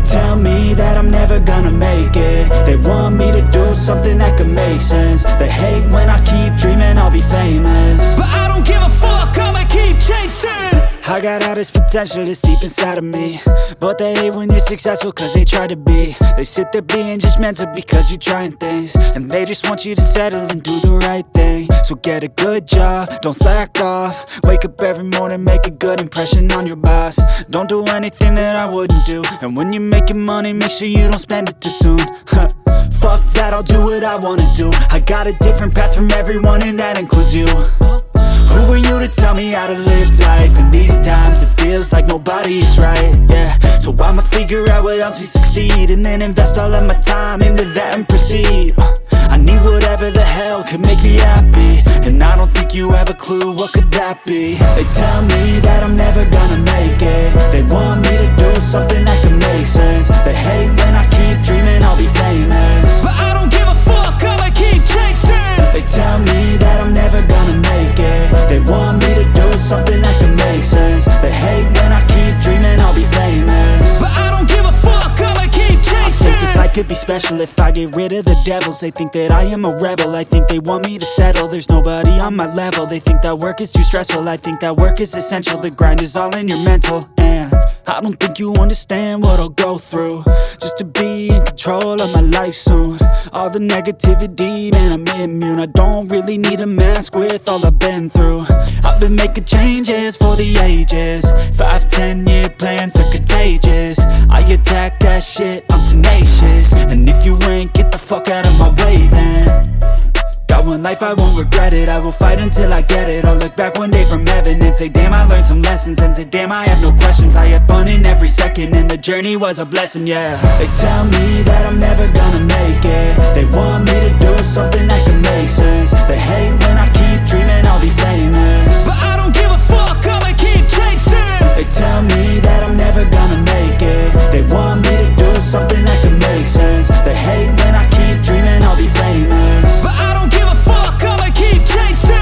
tell me that I'm never gonna make it. They want me to do something that could make sense. They hate when I keep dreaming I'll be famous, but I don't give a fuck, I'ma keep chasing. I got all this potential that's deep inside of me, but they hate when you're successful cause they try to be. They sit there being judgmental because you're trying things, and they just want you to settle and do the right thing. So get a good job, don't slack off. Wake up every morning, make a good impression on your boss. Don't do anything that I wouldn't do, and when you're making money, make sure you don't spend it too soon. Fuck that, I'll do what I wanna do. I got a different path from everyone, and that includes you. Who are you to tell me how to live life? In these times it feels like nobody is right, yeah. So I'ma figure out what else we succeed, and then invest all of my time into that and proceed. I need whatever the hell could make me happy, and I don't think you have a clue what could that be. They tell me that I'm never gonna make it. They want me to do something that could make sense. They hate when I keep dreaming I'll be famous, but I don't give a fuck, I'ma keep chasing. They tell me that I'm never gonna make it. They want me to do something that can make sense. They hate when I keep dreaming I'll be famous, but I don't give a fuck, I'ma keep chasing. I think this life could be special if I get rid of the devils. They think that I am a rebel, I think they want me to settle. There's nobody on my level. They think that work is too stressful, I think that work is essential. The grind is all in your mental, and I don't think you understand what I'll go through just to be in control of my life soon. All the negativity, man, I'm immune. I don't really need a mask with all I've been through. I've been making changes for the ages. 5-10 year plans are contagious. I attack that shit, I'm tenacious. And if you ain't, get the fuck out of my way then. Got one life, I won't regret it. I will fight until I get it. I'll look back one day from heaven and say, damn, I learned some lessons. And say, damn, I had no questions. I had fun in every second, and the journey was a blessing, yeah. They tell me that I'm never gonna make it. They want me to do something that can make sense. They hate when I keep dreaming I'll be famous, but I don't give a fuck, I'ma keep chasing. They tell me that I'm never gonna make it. They want me to do something that can make sense. They hate when I keep dreaming I'll be famous, but I don't give a fuck, I'ma keep chasing.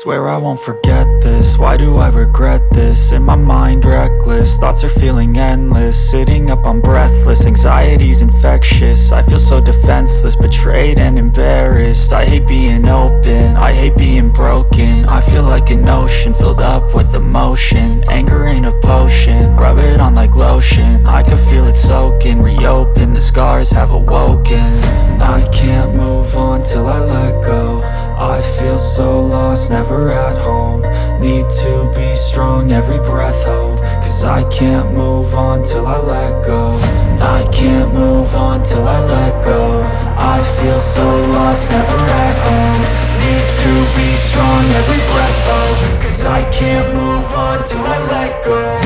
Swear I won't forget this, why do I regret this? In my mind reckless, thoughts are feeling endless. Sitting up, I'm breathless, anxiety's infectious. I feel so defenseless, betrayed and embarrassed. I hate being open, I hate being broken. I feel like an ocean filled up with emotion. Anger ain't a potion, rub it on like lotion. I can feel it soaking, reopen, the scars have awoken. I can't move on till I let go. I feel so lost, never at home. Need to be strong, every breath hope. Cause I can't move on till I let go. I can't move on till I let go. I feel so lost, never at home. Need to be strong, every breath hope. Cause I can't move on till I let go.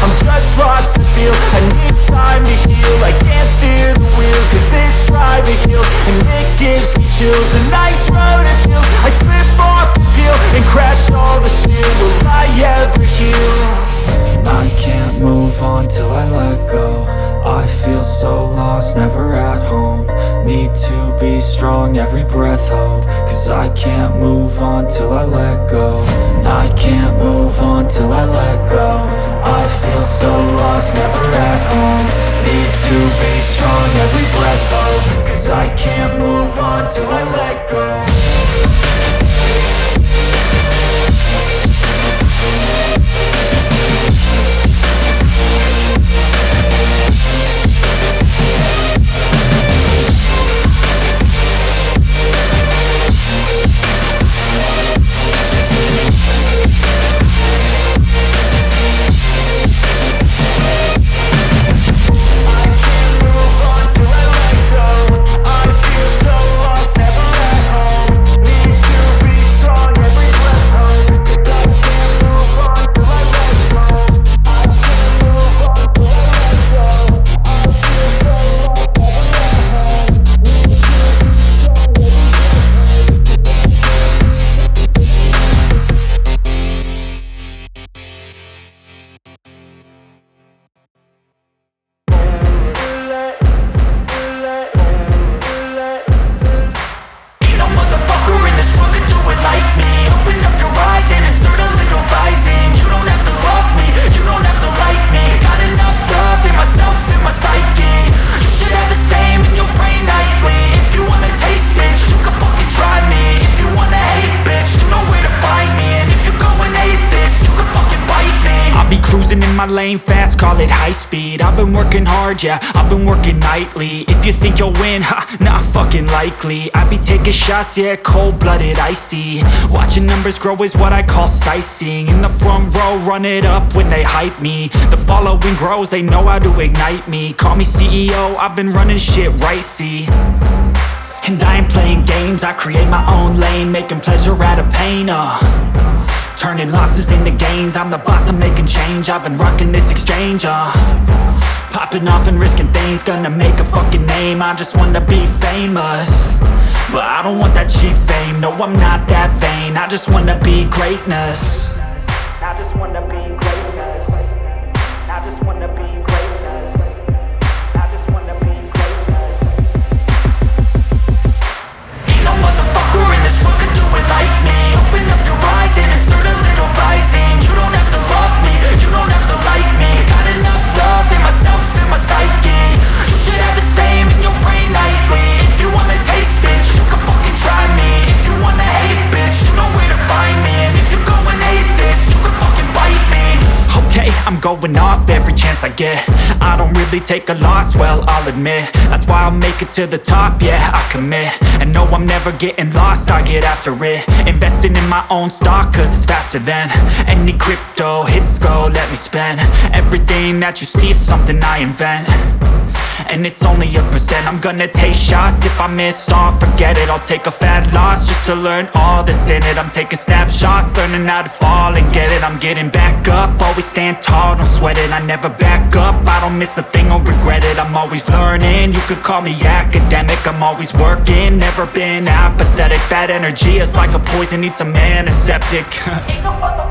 I'm just lost to feel. I need time to heal. I can't steer the wheel, cause this driving kills, and it gives me chills. A nice road to feel. I slip off the peel and crash all the steel. Will I ever heal? I can't move on till I let go. I feel so lost, never at home. Need to be strong, every breath hope. Cause I can't move on till I let go. I can't move on till I let go. I feel so lost, never at home. Need to be strong, every breath hope. Cause I can't move on till I let go. my lane fast, call it high speed. I've been working hard, yeah, I've been working nightly. If you think you'll win, ha, not fucking likely. I be taking shots, yeah, cold-blooded, icy. Watching numbers grow is what I call sightseeing. In the front row, run it up when they hype me. The following grows, they know how to ignite me. Call me CEO, I've been running shit right, see. And I ain't playing games, I create my own lane, making pleasure out of pain, turning losses into gains. I'm the boss, I'm making change. I've been rocking this exchange, popping off and risking things. Gonna make a fucking name, I just wanna be famous. But I don't want that cheap fame, no I'm not that vain. I just wanna be greatness. I just wanna be greatness. I just wanna be greatness. I just wanna be greatness. Ain't no motherfucker in this world could do it like me. Open up your eyes and insert a little rising. You don't have to love me, you don't have to like me. Got enough love in myself, in my psyche. You should have the same in your brain nightly. If you wanna taste, bitch, you can fucking try me. If you wanna hate, bitch, you know where to find me. And if you go and hate this, you can fucking bite me. Okay, I'm going off every chance I get. I don't really take a loss, well, I'll admit. That's why I'll make it to the top, yeah, I commit. And no, I'm never getting lost, I get after it. Investing in my own stock, cause it's faster than any crypto hits go, let me spend. Everything that you see is something I invent. And it's only a percent. I'm gonna take shots. If I miss all, forget it. I'll take a fat loss just to learn all that's in it. I'm taking snapshots, learning how to fall and get it. I'm getting back up, always stand tall, don't sweat it. I never back up, I don't miss a thing or regret it. I'm always learning, you could call me academic. I'm always working, never been apathetic. Bad energy is like a poison, needs a antiseptic. Ain't no